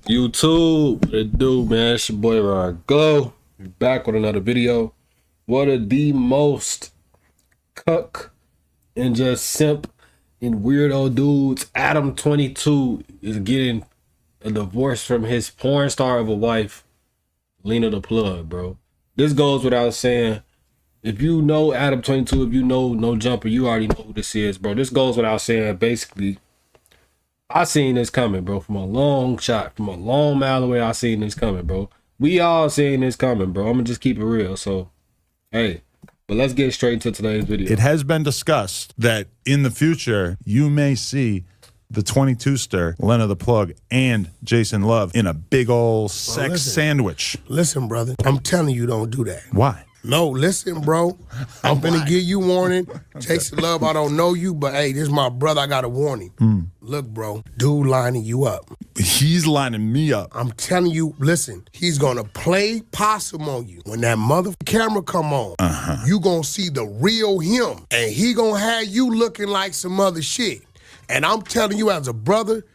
YouTube, what it do, man? It's your boy Rongloo. Back with another video. What are the most cuck and just simp and weirdo dudes? Adam 22 is getting a divorce from his porn star of a wife, Lena the Plug, bro. This goes without saying. If you know Adam 22, if you know No Jumper, you already know who this is, bro. This goes without saying. Basically, I seen this coming, bro, from a long shot, from a long mile away. I seen this coming, bro. We all seen this coming, bro. I'm gonna just keep it real. So, hey, but let's get straight into today's video. It has been discussed that in the future, you may see the 22ster, Lena the Plug, and Jason Love in a big old sex sandwich. Listen, brother, I'm telling you, don't do that. Why? No, listen, bro. I'm finna give you warning. Jason Love, I don't know you, but hey, this is my brother. I got a warning. Look, bro, dude lining you up. He's lining me up. I'm telling you, listen, he's gonna play possum on you. When that mother camera come on, you gonna see the real him, and he gonna have you looking like some other shit. And I'm telling you as a brother,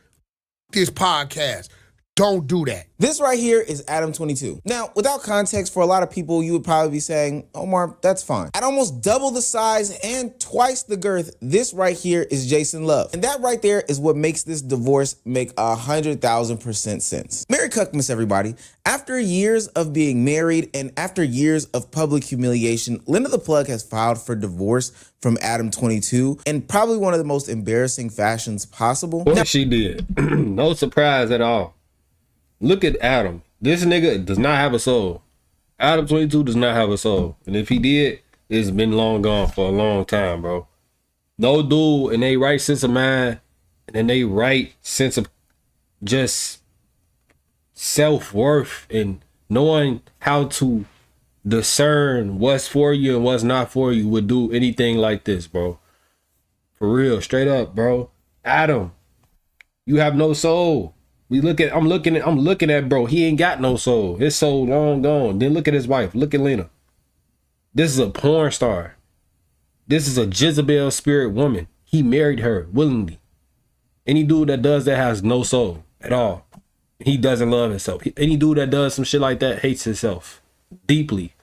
this podcast, don't do that. This right here is Adam 22. Now, without context, for a lot of people, you would probably be saying, Omar, that's fine. At almost double the size and twice the girth, this right here is Jason Love. And that right there is what makes this divorce make 100,000% sense. Merry Cuckmas, everybody. After years of being married and after years of public humiliation, Lena the Plug has filed for divorce from Adam 22 in probably one of the most embarrassing fashions possible. What she did, no surprise at all. Look at Adam. This nigga does not have a soul. Adam 22 does not have a soul. And if he did, it's been long gone for a long time, bro. No dude in they right sense of mind and in they right sense of just self-worth and knowing how to discern what's for you and what's not for you would do anything like this, bro. For real, straight up, bro. Adam, you have no soul. I'm looking at bro. He ain't got no soul. His soul long gone. Then look at his wife. Look at Lena. This is a porn star. This is a Jezebel spirit woman. He married her willingly. Any dude that does that has no soul at all. He doesn't love himself. Any dude that does some shit like that hates himself deeply.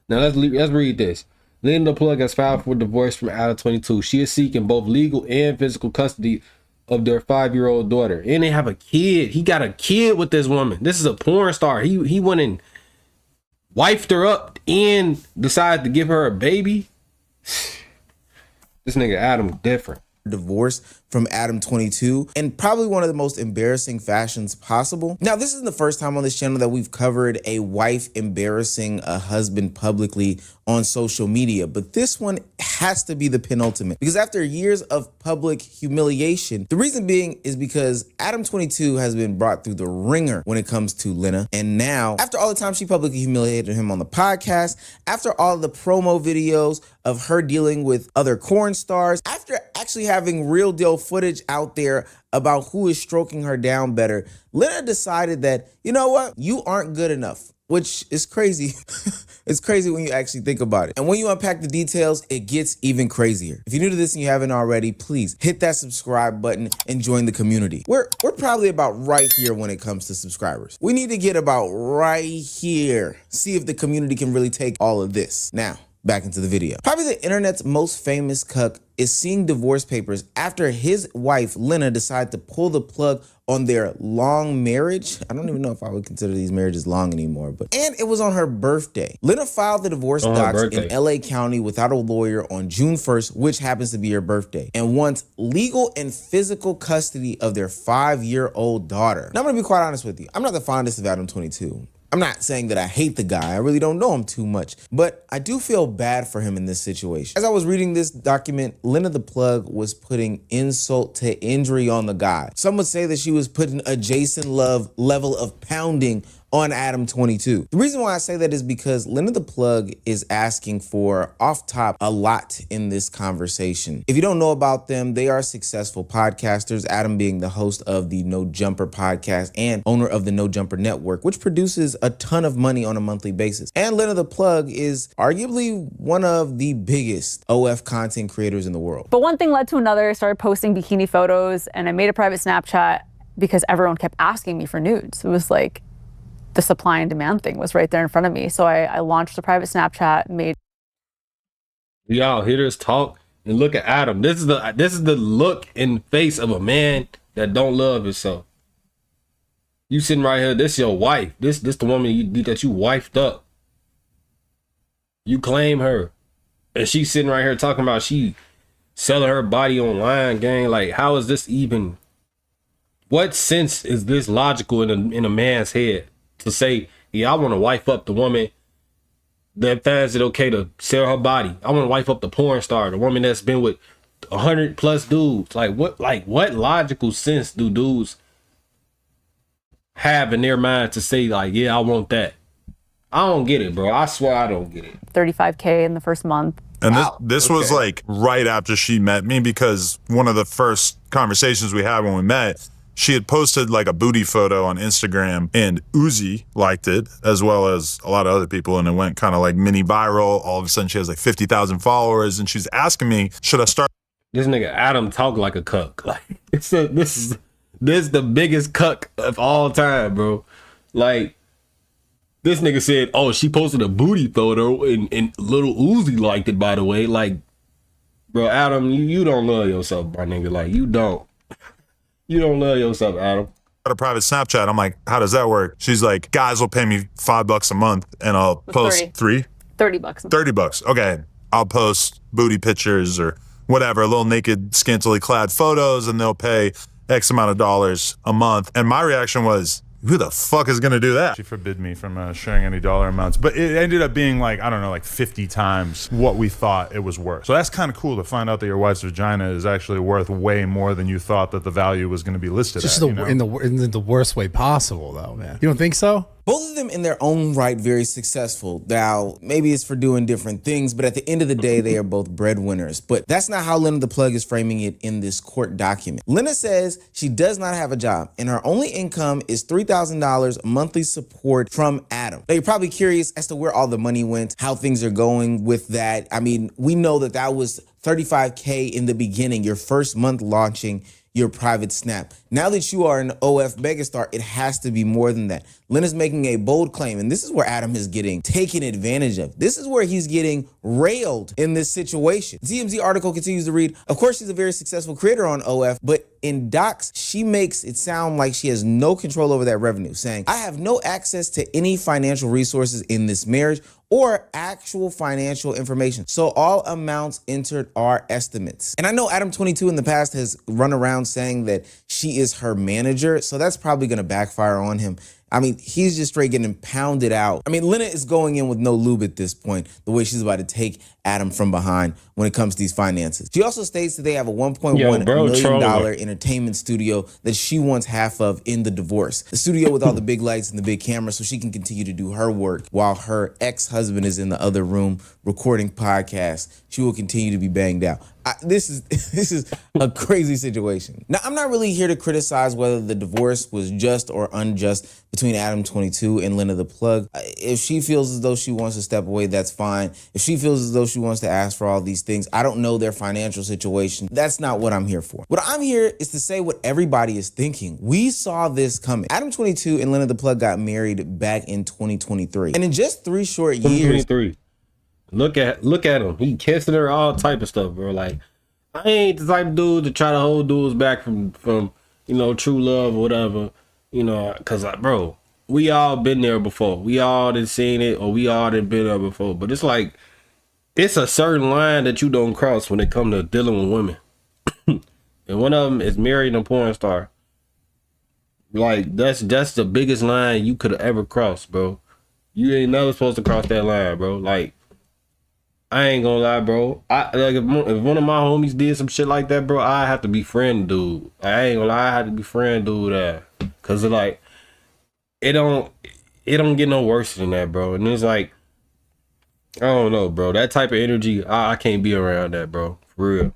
Now let's read this. Lena the Plug has filed for divorce from Adam 22. She is seeking both legal and physical custody of their 5-year-old daughter, and they have a kid. He got a kid with this woman. This is a porn star. He went and wifed her up and decided to give her a baby. This nigga Adam different. Divorce from Adam 22 in probably one of the most embarrassing fashions possible. Now, this isn't the first time on this channel that we've covered a wife embarrassing a husband publicly on social media, but this one has to be the penultimate, because after years of public humiliation, the reason being is because Adam 22 has been brought through the ringer when it comes to Lena, and now after all the time she publicly humiliated him on the podcast, after all the promo videos of her dealing with other corn stars, after actually having real deal footage out there about who is stroking her down better, Lena decided that, you know what, you aren't good enough, which is crazy. It's crazy when you actually think about it. And when you unpack the details, it gets even crazier. If you're new to this and you haven't already, please hit that subscribe button and join the community. We're probably about right here when it comes to subscribers. We need to get about right here. See if the community can really take all of this. Now, back into the video. Probably the internet's most famous cuck is seeing divorce papers after his wife, Lena, decided to pull the plug on their long marriage. I don't even know if I would consider these marriages long anymore, and it was on her birthday. Lena filed the divorce docs in LA County without a lawyer on June 1st, which happens to be her birthday, and wants legal and physical custody of their 5-year-old daughter. Now, I'm gonna be quite honest with you. I'm not the fondest of Adam 22. I'm not saying that I hate the guy. I really don't know him too much, but I do feel bad for him in this situation. As I was reading this document, Lena the Plug was putting insult to injury on the guy. Some would say that she was putting a Jason Love level of pounding on Adam 22. The reason why I say that is because Lena the Plug is asking for, off top, a lot in this conversation. If you don't know about them, they are successful podcasters, Adam being the host of the No Jumper podcast and owner of the No Jumper Network, which produces a ton of money on a monthly basis. And Lena the Plug is arguably one of the biggest OF content creators in the world. But one thing led to another. I started posting bikini photos and I made a private Snapchat. because everyone kept asking me for nudes. It was like the supply and demand thing was right there in front of me. So I launched a private Snapchat, made. Y'all hear this talk and look at Adam. This is the look and face of a man that don't love himself. You sitting right here, this your wife. This the woman that you wifed up. You claim her. And she's sitting right here talking about she selling her body online, gang. Like, how is this even? What sense is this logical in a man's head to say, yeah, I want to wife up the woman that finds it okay to sell her body. I want to wife up the porn star, the woman that's been with 100+ dudes. Like what logical sense do dudes have in their mind to say, like, yeah, I want that? I don't get it, bro. I swear I don't get it. 35K in the first month. And this was like right after she met me, because one of the first conversations we had when we met, she had posted like a booty photo on Instagram and Uzi liked it, as well as a lot of other people. And it went kind of like mini viral. All of a sudden she has like 50,000 followers, and she's asking me, should I start? This nigga Adam talk like a cuck. Like this is the biggest cuck of all time, bro. Like, this nigga said, oh, she posted a booty photo and little Uzi liked it, by the way. Like, bro, Adam, you don't love yourself, my nigga. Like, you don't. You don't love yourself, Adam. A private Snapchat. I'm like, how does that work? She's like, guys will pay me $5 a month and I'll post 30 $30. $30. Okay. I'll post booty pictures or whatever, a little naked, scantily clad photos, and they'll pay X amount of dollars a month. And my reaction was, who the fuck is gonna do that? She forbid me from sharing any dollar amounts, but it ended up being like, I don't know, like 50 times what we thought it was worth. So that's kind of cool to find out that your wife's vagina is actually worth way more than you thought that the value was gonna be listed Just at. in the worst way possible, though, man. You don't think so? Both of them in their own right very successful. Now, maybe it's for doing different things, but at the end of the day, they are both breadwinners. But that's not how Lena the Plug is framing it in this court document. Lena says she does not have a job and her only income is $3,000 monthly support from Adam. Now, you're probably curious as to where all the money went, how things are going with that. I mean, we know that was $35K in the beginning, your first month launching your private Snap. Now that you are an OF megastar, it has to be more than that. Lena's making a bold claim, and this is where Adam is getting taken advantage of. This is where he's getting railed in this situation. The TMZ article continues to read, of course, she's a very successful creator on OF, but in docs, she makes it sound like she has no control over that revenue, saying, I have no access to any financial resources in this marriage or actual financial information. So all amounts entered are estimates. And I know Adam 22 in the past has run around saying that she is her manager, so that's probably gonna backfire on him. I mean, he's just straight getting pounded out. I mean, Lena is going in with no lube at this point, the way she's about to take Adam from behind when it comes to these finances. She also states that they have a $1.1 million entertainment studio that she wants half of in the divorce. The studio with all the big lights and the big cameras so she can continue to do her work while her ex-husband is in the other room recording podcasts. She will continue to be banged out. This is a crazy situation. Now, I'm not really here to criticize whether the divorce was just or unjust between Adam 22 and Lena the Plug. If she feels as though she wants to step away, that's fine. If she feels as though she wants to ask for all these things, I don't know their financial situation. That's not what I'm here for. What I'm here is to say what everybody is thinking. We saw this coming. Adam 22 and Lena the Plug got married back in 2023. And in just 3 short years, 2023. Look at him. He kissing her, all type of stuff, bro. Like, I ain't the type of dude to try to hold dudes back from true love or whatever. Cause like, bro, we all been there before. We all done seen it, or we all done been there before. But it's like, it's a certain line that you don't cross when it come to dealing with women. And one of them is marrying a porn star. Like, that's the biggest line you could have ever crossed, bro. You ain't never supposed to cross that line, bro. Like, I ain't gonna lie, bro. If one of my homies did some shit like that, bro, I have to be friend dude. I ain't gonna lie, I have to be friend dude. Cause it's like, it don't get no worse than that, bro. And it's like, I don't know, bro. That type of energy, I can't be around that, bro. For real.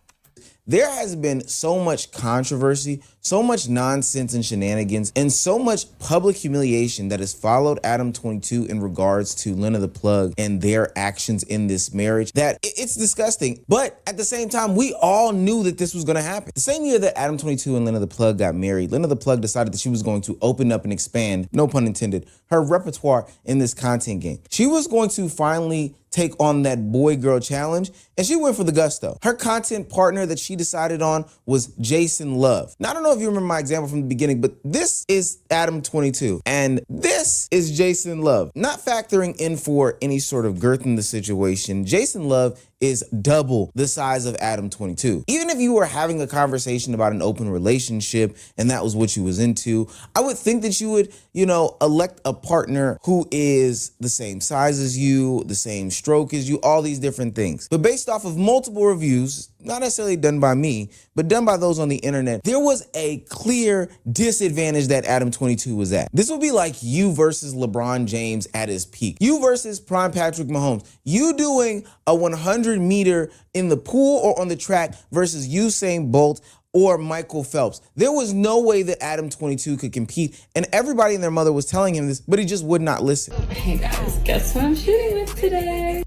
There has been so much controversy, so much nonsense and shenanigans, and so much public humiliation that has followed Adam 22 in regards to Lena the Plug and their actions in this marriage that it's disgusting. But at the same time, we all knew that this was going to happen. The same year that Adam 22 and Lena the Plug got married, Lena the Plug decided that she was going to open up and expand, no pun intended, her repertoire in this content game. She was going to finally take on that boy-girl challenge, and she went for the gusto. Her content partner that she decided on was Jason Love. Now, I don't know if you remember my example from the beginning, but this is Adam 22, and this is Jason Love. Not factoring in for any sort of girth in the situation, Jason Love is double the size of Adam 22. Even if you were having a conversation about an open relationship and that was what you was into, I would think that you would, elect a partner who is the same size as you, the same stroke as you, all these different things. But based off of multiple reviews, not necessarily done by me, but done by those on the internet, there was a clear disadvantage that Adam 22 was at. This would be like you versus LeBron James at his peak. You versus prime Patrick Mahomes. You doing a 100-meter in the pool or on the track versus Usain Bolt or Michael Phelps. There was no way that Adam 22 could compete, and everybody and their mother was telling him this, but he just would not listen. Hey guys, guess what I'm shooting with today?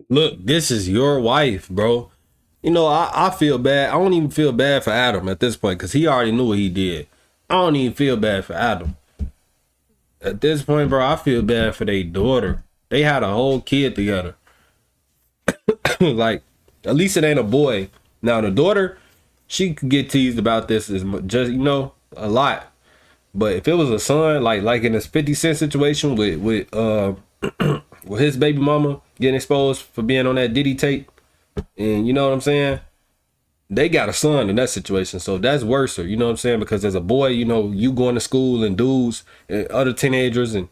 Look, this is your wife, bro. I feel bad. I don't even feel bad for Adam at this point because he already knew what he did. I don't even feel bad for Adam. At this point, bro, I feel bad for their daughter. They had a whole kid together. Like, at least it ain't a boy. Now, the daughter, she could get teased about this as just, a lot. But if it was a son, like in this 50 Cent situation with with his baby mama getting exposed for being on that Diddy tape, and you know what I'm saying? They got a son in that situation, so that's worse, you know what I'm saying? Because as a boy, you going to school and dudes and other teenagers and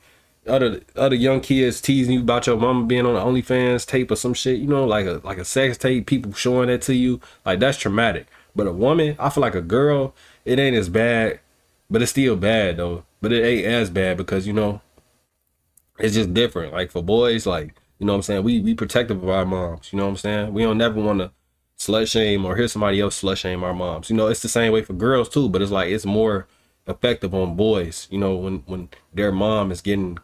other young kids teasing you about your mama being on the OnlyFans tape or some shit, like a sex tape, people showing that to you, like that's traumatic. But a woman, I feel like a girl, it ain't as bad, but it's still bad though. But it ain't as bad because it's just different. Like for boys, like what I'm saying, we protective of our moms. You know what I'm saying? We don't never want to slut shame or hear somebody else slut shame our moms. It's the same way for girls too, but it's like it's more effective on boys. When their mom is getting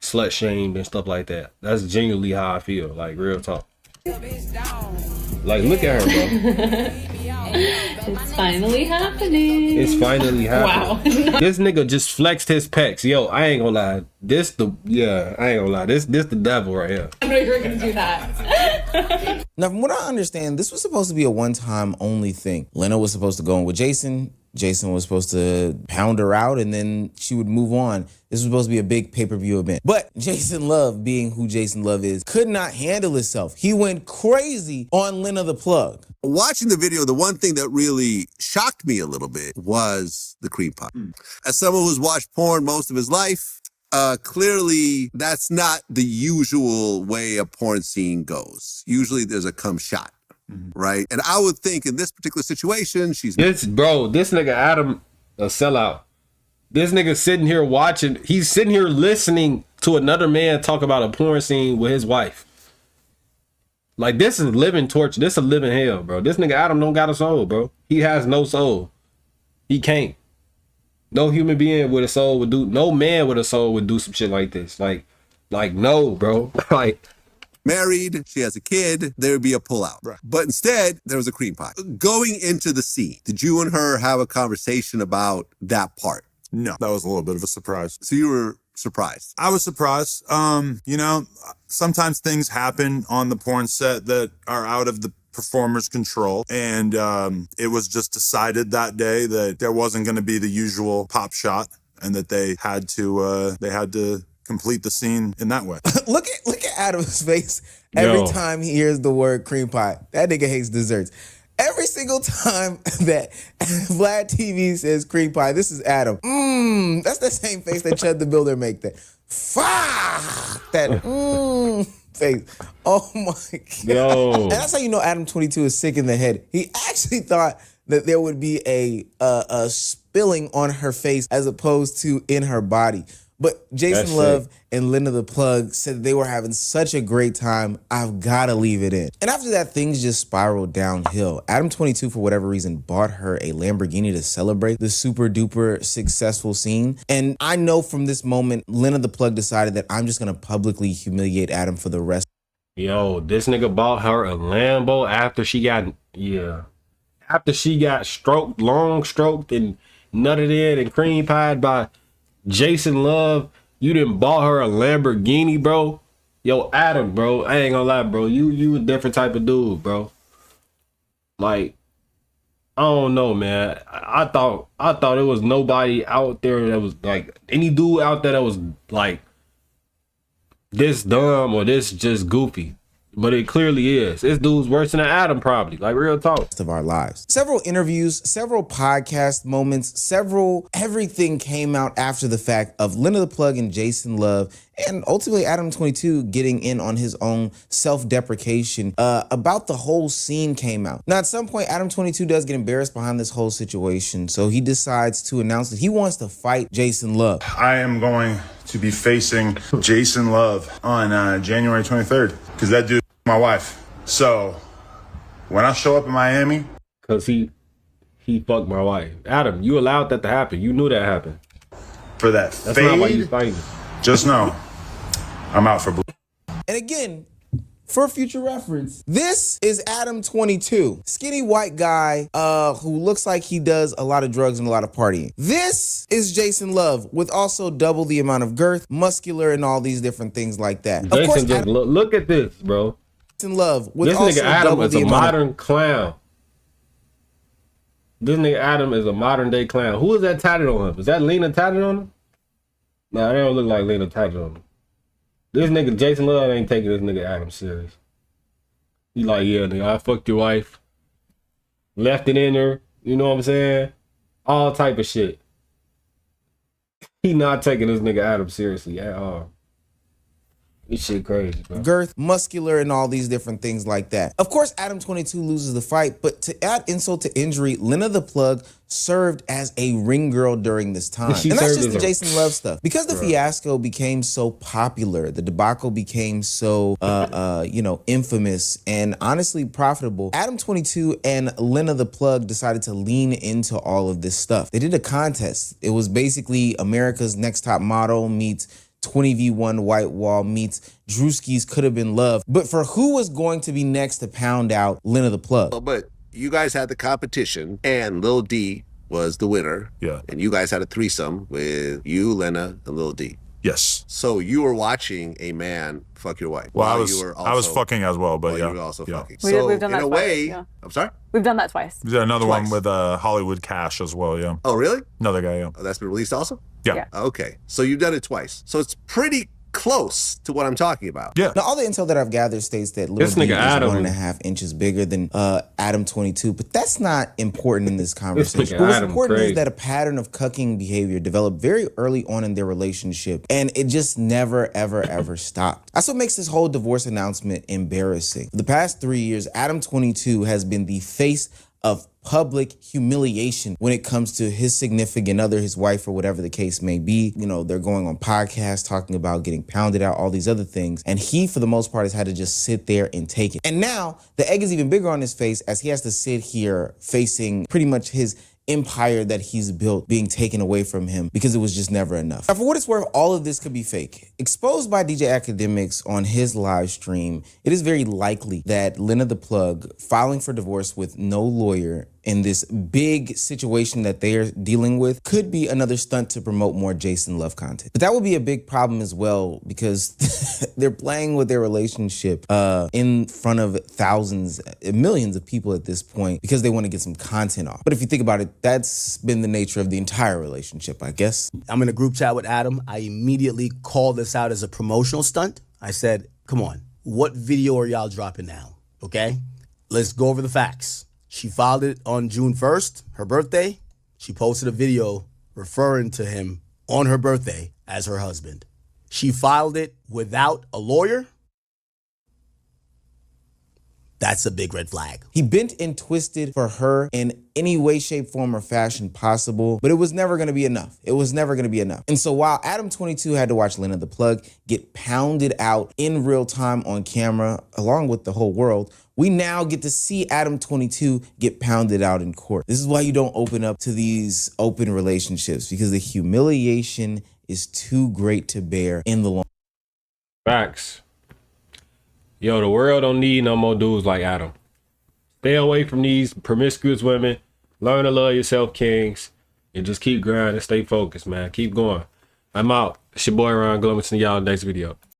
slut shamed and stuff like that. That's genuinely how I feel. Like real talk. Like look at her, bro. It's finally happening. It's finally happening. Wow. This nigga just flexed his pecs. Yo, I ain't gonna lie. I ain't gonna lie. This the devil right here. I know you were gonna do that. Now, from what I understand, this was supposed to be a one-time only thing. Lena was supposed to go in with Jason. Jason was supposed to pound her out and then she would move on. This was supposed to be a big pay-per-view event. But Jason Love, being who Jason Love is, could not handle himself. He went crazy on Lena the Plug. Watching the video, the one thing that really shocked me a little bit was the cream pie. As someone who's watched porn most of his life, clearly that's not the usual way a porn scene goes. Usually there's a cum shot. Right. And I would think in this particular situation, this nigga Adam, a sellout. This nigga sitting here watching, he's sitting here listening to another man talk about a porn scene with his wife. Like this is living torture. This is living hell, bro. This nigga Adam don't got a soul, bro. He has no soul. He can't. No human being with a soul would do, no man with a soul would do some shit like this. Like no, bro. Like, married, she has a kid, there would be a pullout. Right. But instead, there was a cream pie. Going into the scene, did you and her have a conversation about that part? No, that was a little bit of a surprise. So you were surprised? I was surprised. Sometimes things happen on the porn set that are out of the performer's control. And it was just decided that day that there wasn't going to be the usual pop shot and that they had to complete the scene in that way. Look at Adam's face every time he hears the word cream pie. That nigga hates desserts. Every single time that Vlad TV says cream pie, this is Adam. That's the same face that Chud the Builder make. That fuck that face. Oh my god. Yo. And that's how you know Adam 22 is sick in the head. He actually thought that there would be a spilling on her face as opposed to in her body. But Jason That's Love sick. and Linda the Plug said they were having such a great time, I've got to leave it in. And after that, things just spiraled downhill. Adam 22, for whatever reason, bought her a Lamborghini to celebrate the super duper successful scene. And I know from this moment, Linda the Plug decided that I'm just going to publicly humiliate Adam for the rest. Yo, this nigga bought her a Lambo after she got stroked, long stroked and nutted in and cream pied by Jason Love. You done bought her a Lamborghini, bro. Yo, Adam, bro, I ain't gonna lie, bro. You a different type of dude, bro. Like, I don't know, man. I thought it was nobody out there that was like any dude out there that was like this dumb or this just goofy. But it clearly is. This dude's worse than Adam, probably. Like, real talk. Of our lives. Several interviews, several podcast moments, everything came out after the fact of Linda the Plug and Jason Love, and ultimately Adam 22 getting in on his own self-deprecation about the whole scene came out. Now, at some point, Adam 22 does get embarrassed behind this whole situation, so he decides to announce that he wants to fight Jason Love. I am going to be facing Jason Love on January 23rd because that dude my wife. So when I show up in Miami, because he fucked my wife. Adam, you allowed that to happen. You knew that happened. for that That's not why you fade, fighting. just know I'm out for blue. And again, for future reference, this is Adam 22, skinny white guy who looks like he does a lot of drugs and a lot of partying. This is Jason Love with also double the amount of girth, muscular, and all these different things like that. Of course, Jason, just look at this, bro. Jason Love with This also nigga Adam double is the a amount modern clown. This nigga Adam is a modern day clown. Who is that tatted on him? Is that Lena tatted on him? Nah, they don't look like Lena tatted on him. This nigga Jason Love ain't taking this nigga Adam serious. He like, yeah, nigga, I fucked your wife. Left it in her. You know what I'm saying? All type of shit. He not taking this nigga Adam seriously at all. This shit crazy, bro. girth, muscular, and all these different things like that. Of course, Adam 22 loses the fight, but to add insult to injury, Linda the Plug served as a ring girl during this time. She And that's served just the as a- Jason Love stuff. Because the fiasco became so popular, the debacle became so, infamous and honestly profitable, Adam 22 and Linda the Plug decided to lean into all of this stuff. They did a contest. It was basically America's Next Top Model meets 20v1 White Wall meets Drewski's Could Have Been Love. But for who was going to be next to pound out Linda the Plug? But you guys had the competition, and Lil D was the winner. Yeah. And you guys had a threesome with you, Lena, and Lil D. Yes. So you were watching a man fuck your wife. Well, while I you were was fucking as well, but while yeah. you were also yeah. fucking. We've So done in that a twice, way, yeah. I'm sorry? We've done that twice. There's another one Twice. with Hollywood Cash as well, yeah. Oh, really? Another guy, yeah. Oh, that's been released also? Yeah. Yeah. Okay. So you've done it twice. So it's pretty close to what I'm talking about. Yeah. Now, all the intel that I've gathered states that Lil This D nigga is Adam- 1.5 inches bigger than Adam 22, but that's not important in this conversation. nigga What's Adam important crazy. is that a pattern of cucking behavior developed very early on in their relationship, and it just never, ever, ever stopped. That's what makes this whole divorce announcement embarrassing. For the past 3 years, Adam 22 has been the face of public humiliation when it comes to his significant other, his wife, or whatever the case may be. You know, they're going on podcasts talking about getting pounded out, all these other things. And he, for the most part, has had to just sit there and take it. And now the egg is even bigger on his face as he has to sit here facing pretty much his empire that he's built being taken away from him because it was just never enough. Now, for what it's worth, all of this could be fake. Exposed by DJ Academics on his live stream, it is very likely that Linda the Plug filing for divorce with no lawyer in this big situation that they're dealing with could be another stunt to promote more Jason Love content. But that would be a big problem as well because they're playing with their relationship in front of thousands, millions of people at this point because they want to get some content off. But if you think about it, that's been the nature of the entire relationship, I guess. I'm in a group chat with Adam. I immediately called this out as a promotional stunt. I said, come on, what video are y'all dropping now? Okay, let's go over the facts. She filed it on June 1st, her birthday. She posted a video referring to him on her birthday as her husband. She filed it without a lawyer. That's a big red flag. He bent and twisted for her in any way, shape, form, or fashion possible, but it was never gonna be enough. It was never gonna be enough. And so while Adam 22 had to watch Lena the Plug get pounded out in real time on camera, along with the whole world, we now get to see Adam 22 get pounded out in court. This is why you don't open up to these open relationships, because the humiliation is too great to bear in the long. Facts. Yo, the world don't need no more dudes like Adam. Stay away from these promiscuous women. Learn to love yourself, kings. And just keep grinding. Stay focused, man. Keep going. I'm out. It's your boy, Rongloo. See y'all next video.